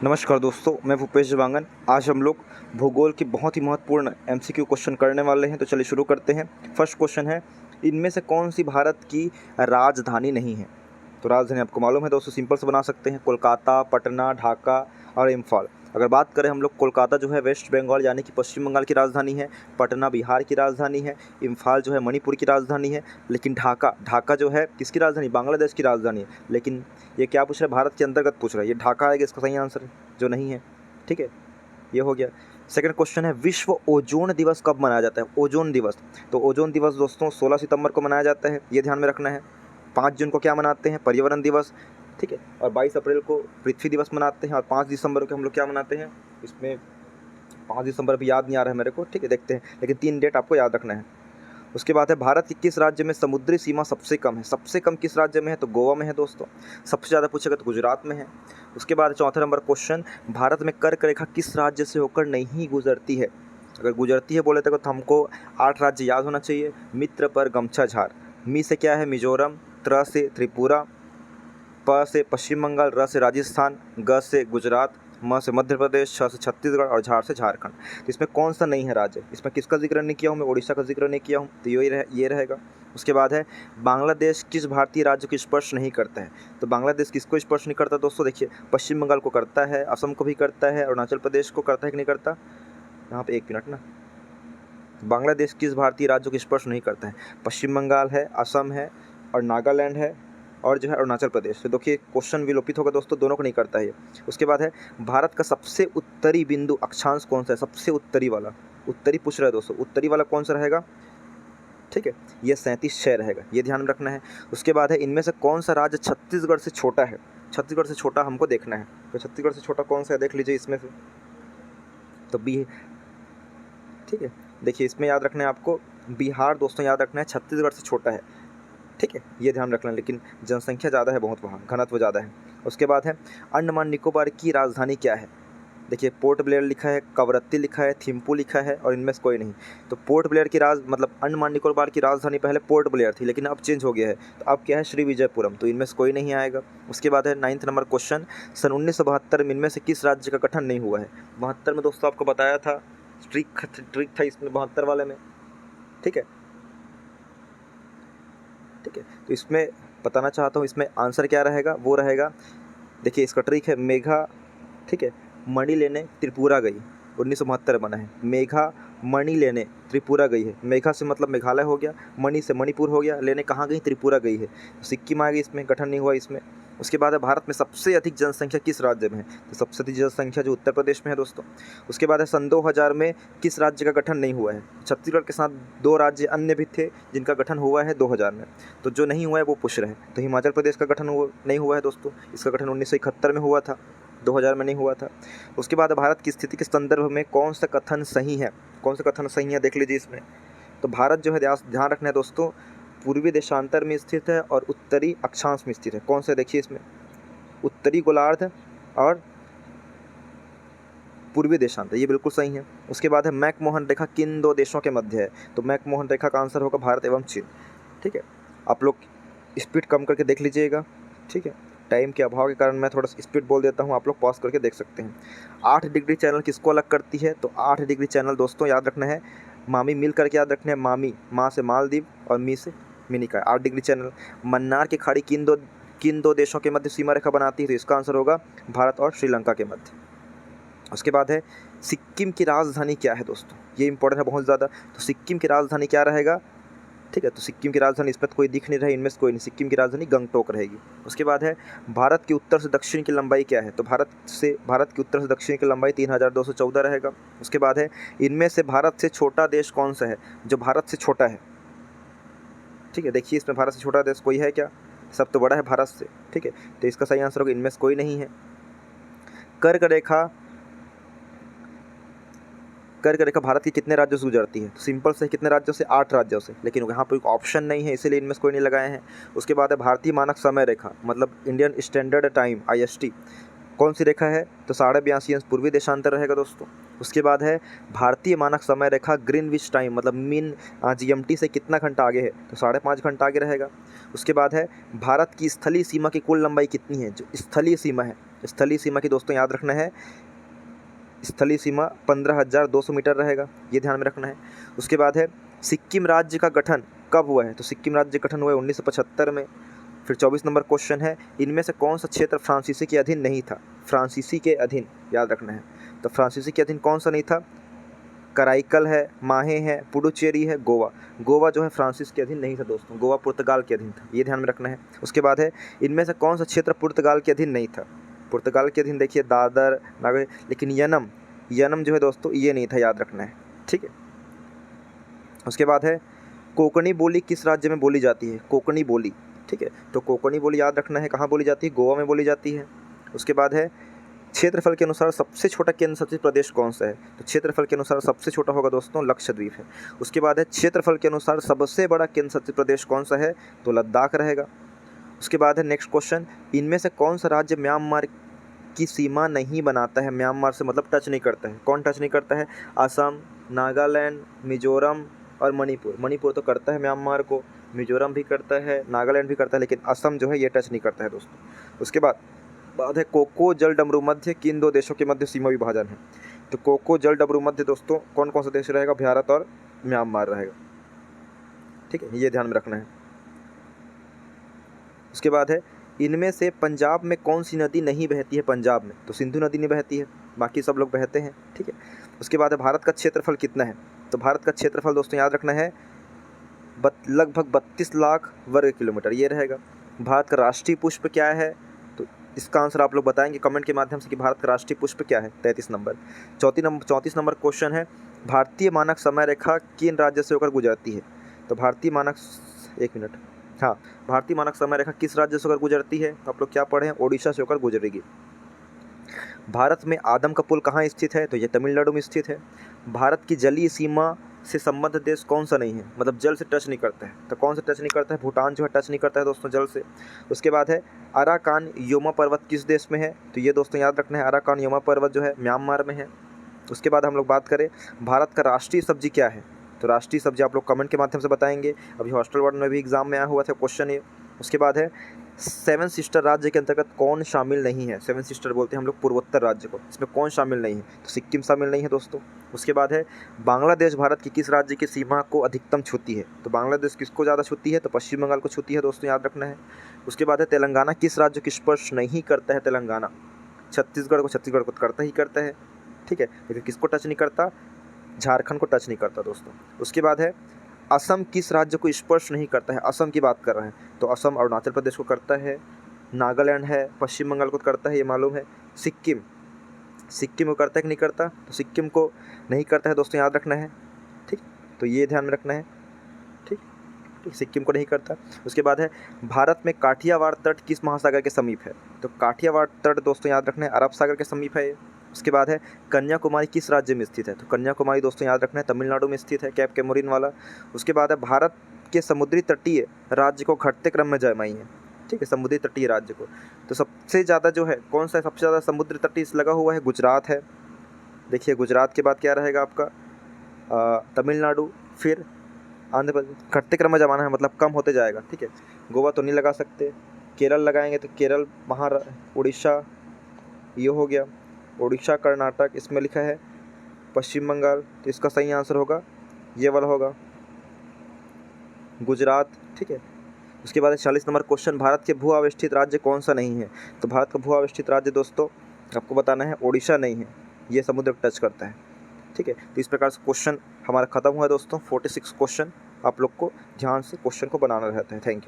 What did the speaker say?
नमस्कार दोस्तों, मैं भूपेश जवांगन। आज हम लोग भूगोल की बहुत ही महत्वपूर्ण एमसीक्यू क्वेश्चन करने वाले हैं। तो चलिए शुरू करते हैं। फर्स्ट क्वेश्चन है, इनमें से कौन सी भारत की राजधानी नहीं है? तो राजधानी आपको मालूम है दोस्तों, सिंपल से बना सकते हैं, कोलकाता, पटना, ढाका और इम्फाल। अगर बात करें हम लोग, कोलकाता जो है वेस्ट बंगाल यानी कि पश्चिम बंगाल की राजधानी है, पटना बिहार की राजधानी है, इम्फाल जो है मणिपुर की राजधानी है। लेकिन ढाका जो है किसकी राजधानी? बांग्लादेश की राजधानी है। लेकिन ये क्या पूछ रहा है? भारत के अंतर्गत पूछ रहा है। ये ढाका है, इसका सही आंसर है, जो नहीं है। ठीक है, ये हो गया। सेकंड क्वेश्चन है, विश्व ओजोन दिवस कब मनाया जाता है? ओजोन दिवस, तो ओजोन दिवस दोस्तों 16 सितंबर को मनाया जाता है, ये ध्यान में रखना है। 5 जून को क्या मनाते हैं? पर्यावरण दिवस। ठीक है, और 22 अप्रैल को पृथ्वी दिवस मनाते हैं, और 5 दिसंबर को हम लोग क्या मनाते हैं? इसमें 5 दिसंबर भी याद नहीं आ रहा है मेरे को, ठीक है, देखते हैं, लेकिन 3 डेट आपको याद रखना है। उसके बाद है, भारत के किस राज्य में समुद्री सीमा सबसे कम है? सबसे कम किस राज्य में है? तो गोवा में है दोस्तों। सबसे ज़्यादा पूछेगा तो गुजरात में है। उसके बाद चौथा नंबर क्वेश्चन, भारत में कर्क रेखा किस राज्य से होकर नहीं गुजरती है? अगर गुजरती है बोले तो हमको 8 राज्य याद होना चाहिए। मित्र पर गमछा झार। मी से क्या है? मिजोरम। त्र से त्रिपुरा। प से पश्चिम बंगाल। र से राजस्थान। ग से गुजरात। म से मध्य प्रदेश। छ से छत्तीसगढ़ और झार से झारखंड। तो इसमें कौन सा नहीं है राज्य? इसमें किसका जिक्र नहीं किया हूँ मैं? उड़ीसा का जिक्र नहीं किया हूँ, तो ये रहेगा। उसके बाद है, बांग्लादेश किस भारतीय राज्य को स्पर्श नहीं करता है? तो बांग्लादेश किसको स्पर्श नहीं करता दोस्तों? देखिए, पश्चिम बंगाल को करता है, असम को भी करता है, अरुणाचल प्रदेश को करता है कि नहीं करता? यहाँ पे 1 मिनट ना, बांग्लादेश किस भारतीय राज्य को स्पर्श नहीं करता है? पश्चिम बंगाल है, असम है और नागालैंड है और जो है अरुणाचल प्रदेश। तो देखिए क्वेश्चन विलोपित होगा दोस्तों, दोनों को नहीं करता है ये। उसके बाद है, भारत का सबसे उत्तरी बिंदु अक्षांश कौन सा है? सबसे उत्तरी वाला, उत्तरी पूछ रहा है दोस्तों, उत्तरी वाला कौन सा रहेगा? ठीक है, ये 37.6 रहेगा, ये ध्यान रखना है। उसके बाद है, इनमें से कौन सा राज्य छत्तीसगढ़ से छोटा है? छत्तीसगढ़ से छोटा हमको देखना है, तो छत्तीसगढ़ से छोटा कौन सा है देख लीजिए इसमें से, तो बी। ठीक है, देखिए इसमें याद रखना है आपको, बिहार दोस्तों याद रखना है, छत्तीसगढ़ से छोटा है। ठीक है, ये ध्यान रखना, लेकिन जनसंख्या ज़्यादा है बहुत, वहाँ घनत्व ज़्यादा है। उसके बाद है, अंडमान निकोबार की राजधानी क्या है? देखिए, पोर्ट ब्लेयर लिखा है, कवरत्ती लिखा है, थिम्पू लिखा है और इनमें से कोई नहीं। तो पोर्ट ब्लेयर की मतलब अंडमान निकोबार की राजधानी पहले पोर्ट ब्लेयर थी, लेकिन अब चेंज हो गया है, तो अब क्या है? श्रीविजयपुरम। तो इनमें से कोई नहीं आएगा। उसके बाद है 9th नंबर क्वेश्चन, सन 1972 में इनमें से किस राज्य का गठन नहीं हुआ है? 72 में दोस्तों आपको बताया था, ट्रिक था इसमें 72 वाले में। ठीक है, ठीक है, तो इसमें बताना चाहता हूँ, इसमें आंसर क्या रहेगा? वो रहेगा, देखिए इसका ट्रिक है, मेघा, ठीक है, मणि लेने त्रिपुरा गई, 1972 बना है। मेघा मणि लेने त्रिपुरा गई है। मेघा से मतलब मेघालय हो गया, मणि से मणिपुर हो गया, लेने कहाँ गई? त्रिपुरा गई है। तो सिक्किम आ गई, इसमें गठन नहीं हुआ इसमें। उसके बाद है, भारत में सबसे अधिक जनसंख्या किस राज्य में है? तो सबसे अधिक जनसंख्या जो उत्तर प्रदेश में है दोस्तों। उसके बाद है, सन 2000 में किस राज्य का गठन नहीं हुआ है? छत्तीसगढ़ के साथ 2 राज्य अन्य भी थे जिनका गठन हुआ है 2000 में, तो जो नहीं हुआ है वो पूछ रहे हैं। तो हिमाचल प्रदेश का गठन नहीं हुआ है दोस्तों, इसका गठन 1971 में हुआ था, 2000 में नहीं हुआ था। उसके बाद भारत की स्थिति के संदर्भ में कौन सा कथन सही है? कौन सा कथन सही है देख लीजिए इसमें। तो भारत जो है, ध्यान रखना है दोस्तों, पूर्वी देशांतर में स्थित है और उत्तरी अक्षांश में स्थित है। कौन सा? देखिए इसमें, उत्तरी गोलार्ध और पूर्वी देशांतर, ये बिल्कुल सही है। उसके बाद है, मैकमोहन रेखा किन 2 देशों के मध्य है? तो मैकमोहन रेखा का आंसर होगा भारत एवं चीन। ठीक है, आप लोग स्पीड कम करके देख लीजिएगा। ठीक है, टाइम के अभाव के कारण मैं थोड़ा स्पीड बोल देता हूँ, आप लोग पॉज करके देख सकते हैं। 8 डिग्री चैनल किसको अलग करती है? तो 8 डिग्री चैनल दोस्तों याद रखना है, मामी मिल करके याद रखना है, मामी, माँ से मालदीव और मी से मिनिका, 8 डिग्री चैनल। मन्नार की खाड़ी किन दो देशों के मध्य सीमा रेखा बनाती है? तो इसका आंसर होगा भारत और श्रीलंका के मध्य। उसके बाद है, सिक्किम की राजधानी क्या है दोस्तों? ये इंपॉर्टेंट है बहुत ज़्यादा। तो सिक्किम की राजधानी क्या रहेगा? ठीक है, तो सिक्किम की राजधानी, इस पर तो कोई दिख नहीं रहा है, इनमें से कोई नहीं, सिक्किम की राजधानी गंगटोक रहेगी। उसके बाद है, भारत की उत्तर से दक्षिण की लंबाई क्या है? तो भारत की उत्तर से दक्षिण की लंबाई 3214 रहेगा। उसके बाद है, इनमें से भारत से छोटा देश कौन सा है? जो भारत से छोटा है, ठीक है, देखिए इसमें भारत से छोटा देश कोई है क्या? सब तो बड़ा है भारत से। ठीक है, तो इसका सही आंसर होगा, इनमें से कोई नहीं है। कर्क रेखा भारत के कितने राज्यों से गुजरती है? तो सिंपल से कितने राज्यों से? 8 राज्यों से, लेकिन यहाँ पर ऑप्शन नहीं है, इसीलिए इनमें से कोई नहीं लगाए हैं। उसके बाद है, भारतीय मानक समय रेखा मतलब इंडियन स्टैंडर्ड टाइम IST कौन सी रेखा है? तो 82.5 अंश पूर्वी देशांतर रहेगा दोस्तों। उसके बाद है, भारतीय मानक समय रेखा ग्रीनविच टाइम मतलब मीन GMT से कितना घंटा आगे है? तो 5.5 घंटा आगे रहेगा। उसके बाद है, भारत की स्थलीय सीमा की कुल लंबाई कितनी है? जो स्थलीय सीमा है स्थलीय सीमा की दोस्तों याद रखना है, स्थलीय सीमा 15,200 मीटर रहेगा, ये ध्यान में रखना है। उसके बाद है सिक्किम राज्य का गठन कब हुआ है, तो सिक्किम राज्य गठन हुआ है 1975 में। फिर 24 नंबर क्वेश्चन है, इनमें से कौन सा क्षेत्र फ्रांसीसी के अधीन नहीं था, फ्रांसीसी के अधीन याद रखना है। तो फ्रांसीसी के अधीन कौन सा नहीं था, कराईकल है, माहे है, पुडुचेरी है, गोवा। गोवा जो है फ्रांसिस के अधीन नहीं था दोस्तों, गोवा पुर्तगाल के अधीन था, ये ध्यान में रखना है। उसके बाद है इनमें से कौन सा क्षेत्र पुर्तगाल के अधीन नहीं था, पुर्तगाल के अधीन देखिए दादर नागर, लेकिन यनम जो है दोस्तों ये नहीं था, याद रखना है, ठीक है। उसके बाद है कोंकणी बोली किस राज्य में बोली जाती है, कोंकणी बोली, ठीक है। तो कोंकणी बोली याद रखना है कहाँ बोली जाती है, गोवा में बोली जाती है। उसके बाद है क्षेत्रफल के अनुसार सबसे छोटा केंद्र शासित प्रदेश कौन सा है, तो क्षेत्रफल के अनुसार सबसे छोटा होगा दोस्तों लक्षद्वीप है। उसके बाद है क्षेत्रफल के अनुसार सबसे बड़ा केंद्र शासित प्रदेश कौन सा है, तो लद्दाख रहेगा। उसके बाद है नेक्स्ट क्वेश्चन, इनमें से कौन सा राज्य म्यांमार की सीमा नहीं बनाता है, म्यांमार से मतलब टच नहीं करता है, कौन टच नहीं करता है, असम, नागालैंड, मिजोरम और मणिपुर। मणिपुर तो करता है म्यांमार को, मिजोरम भी करता है, नागालैंड भी करता है, लेकिन असम जो है ये टच नहीं करता है दोस्तों। उसके बाद है कोको जल डमरू मध्य किन दो देशों के मध्य सीमा विभाजन है, तो कोको जल डमरू मध्य दोस्तों कौन कौन सा देश रहेगा, भारत और म्यांमार रहेगा, ठीक है, ये ध्यान में रखना है। उसके बाद है इनमें से पंजाब में कौन सी नदी नहीं बहती है, पंजाब में तो सिंधु नदी नहीं बहती है, बाकी सब लोग बहते हैं, ठीक है। उसके बाद है भारत का क्षेत्रफल कितना है, तो भारत का क्षेत्रफल दोस्तों याद रखना है लगभग 32 लाख वर्ग किलोमीटर ये रहेगा। भारत का राष्ट्रीय पुष्प क्या है, तो इसका आंसर आप लोग बताएंगे कमेंट के माध्यम से कि भारत का राष्ट्रीय पुष्प क्या है, 33 नंबर। 34 नंबर क्वेश्चन है, भारतीय मानक समय रेखा किन राज्य से होकर गुजरती है, तो भारतीय मानक भारतीय मानक समय रेखा किस राज्य से होकर गुजरती है, तो आप लोग क्या पढ़े हैं, ओडिशा से होकर गुजरेगी। भारत में आदम का पुल कहाँ स्थित है, तो ये तमिलनाडु में स्थित है। भारत की जलीय सीमा से संबद्ध देश कौन सा नहीं है, मतलब जल से टच नहीं करता है, तो कौन सा टच नहीं करता है, भूटान जो है टच नहीं करता है दोस्तों जल से। उसके बाद है अराकान योमा पर्वत किस देश में है, तो ये दोस्तों याद रखना है अराकान योमा पर्वत जो है म्यांमार में है। उसके बाद हम लोग बात करें भारत का राष्ट्रीय सब्जी क्या है, तो राष्ट्रीय सब्जी आप लोग कमेंट के माध्यम से बताएंगे, अभी हॉस्टल वर्ड में भी एग्जाम में आया हुआ था क्वेश्चन ये। उसके बाद है 7 सिस्टर राज्य के अंतर्गत कौन शामिल नहीं है, 7 सिस्टर बोलते हैं हम लोग पूर्वोत्तर राज्य को, इसमें कौन शामिल नहीं है, तो सिक्किम शामिल नहीं है दोस्तों। उसके बाद है बांग्लादेश भारत की किस राज्य की सीमा को अधिकतम छूती है, तो बांग्लादेश किसको ज़्यादा छूती है, तो पश्चिम बंगाल को छूती है दोस्तों, याद रखना है। उसके बाद है तेलंगाना किस राज्य को स्पर्श नहीं करता है, तेलंगाना छत्तीसगढ़ को करता ही करता है, ठीक है, लेकिन किसको टच नहीं करता, झारखंड को टच नहीं करता दोस्तों। उसके बाद है असम किस राज्य को स्पर्श नहीं करता है, असम की बात कर रहे हैं, तो असम अरुणाचल प्रदेश को करता है, नागालैंड है, पश्चिम बंगाल को करता है, ये मालूम है। सिक्किम को करता है कि नहीं करता, तो सिक्किम को नहीं करता है दोस्तों, याद रखना है, ठीक, तो ये ध्यान में रखना है, ठीक, सिक्किम को नहीं करता। उसके बाद है भारत में काठियावाड़ तट किस महासागर के समीप है, तो काठियावाड़ तट दोस्तों याद रखना है अरब सागर के समीप है। उसके बाद है कन्याकुमारी किस राज्य में स्थित है, तो कन्याकुमारी दोस्तों याद रखना है तमिलनाडु में स्थित है, कैप कैमोरिन वाला। उसके बाद है भारत के समुद्री तटीय राज्य को घटते क्रम में जमाई है, ठीक है, समुद्री तटीय राज्य को, तो सबसे ज़्यादा जो है कौन सा सबसे ज़्यादा समुद्री तटीय लगा हुआ है, गुजरात है। देखिए गुजरात के बाद क्या रहेगा आपका तमिलनाडु, फिर आंध्र प्रदेश, घटते क्रम में जमाना है मतलब कम होते जाएगा, ठीक है। गोवा तो नहीं लगा सकते, केरल लगाएंगे तो केरल, उड़ीसा ये हो गया, उड़ीसा कर्नाटक इसमें लिखा है, पश्चिम बंगाल, तो इसका सही आंसर होगा ये वाला होगा गुजरात, ठीक है। उसके बाद 40 नंबर क्वेश्चन, भारत के भू अवस्थित राज्य कौन सा नहीं है, तो भारत का भू अवस्थित राज्य दोस्तों आपको बताना है ओडिशा नहीं है, ये समुद्र को टच करता है, ठीक है। तो इस प्रकार से क्वेश्चन हमारा खत्म हुआ दोस्तों, 46 क्वेश्चन, आप लोग को ध्यान से क्वेश्चन को बनाना रहता है। Thank you.